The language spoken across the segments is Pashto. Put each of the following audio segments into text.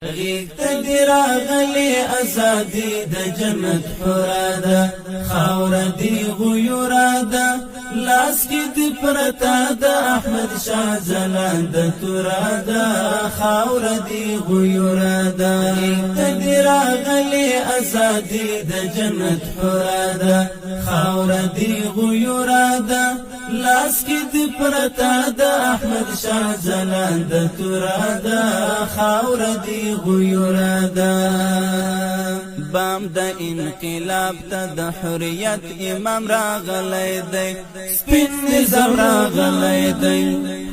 غیگ تدی راغلی ازادی د جنت حورا ده خاور دی غیورا ده لاس کی دی پرتا ده احمد شاه ځلانده تورا ده خاور دی غیورا ده غیگ تدی راغلی ازادی د جنت حورا ده خاور دی غیورا ده لاس کی دی پرتا ده احمد شاه ځلانده تورا ده خاور دی غیورا ده بام د انقلاب ته د حریت امام راغلی دی سپین نظام راغلی دی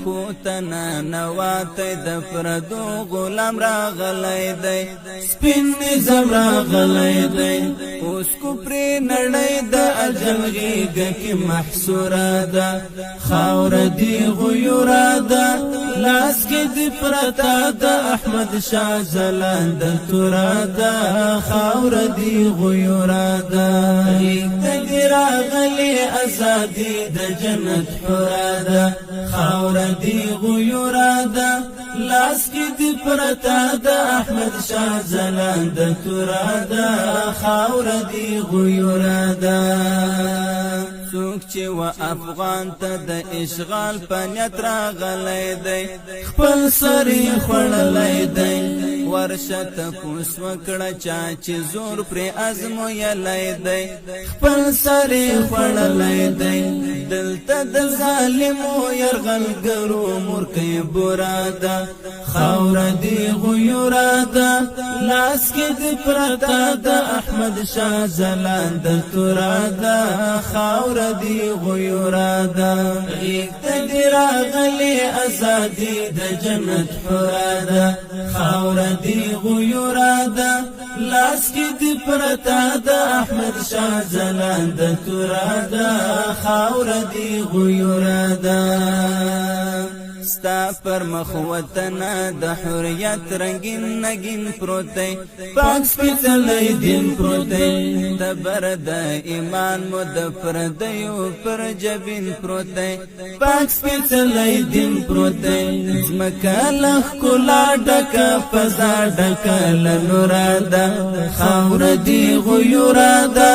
خوتنا نواتی د پردو غلام راغلی دی سپین نظام راغلی دی اوس کفر نړۍ د اجل غیږه کې محصوره ده خاور دی غیورا ده لاس کې دی پرتا ده احمد شاه ځلانده تورا ده خاور دی غیورا ده غیږ ته دی راغلی ازادي د جنت حورا ده خاور دی غیورا ده لاس کې دی پرتا ده احمد شاه ځلانده تورا ده خاور دی غیورا ده څوک چې و افغان ته د اشغال په نیت راغلی دی خپل سری خوړلی دی ورشه تپوس وکړه چا چې زور پرې ازمویلی دی خپل سری خوړلی دی دلته د ظالمو یرغلګرو مورکۍ بورا ده خاور دی غیورا ده لاس کې دی پرتا ده احمد شاه ځلانده تورا ده خاور دی غیورا ده غیږ ته دی راغلی ازادي د جنت حورا ده خاور دی غیورا ده لاس کې دی پرتا ده احمد شاه ځلانده تورا ده خاور دی غیورا ده ستا پر مخ وطن د حریت رنگین نگین پروتی پاک سپیڅلی دین پروتی تبر د ایمان مو د پردیو پر جبین پروتی پاک سپیڅلی دین پروتی زمکه لخ کلا ډکه فضا ډکه لنورا ده خاور دی غیورا ده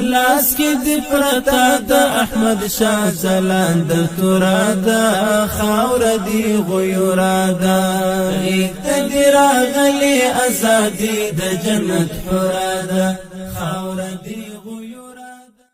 لاس کې دی پرتا ده احمد شاه ځلانده تورا ده خاور دی غیورا ده غیږ ته دی راغلی ازادي د جنت حورا ده خاور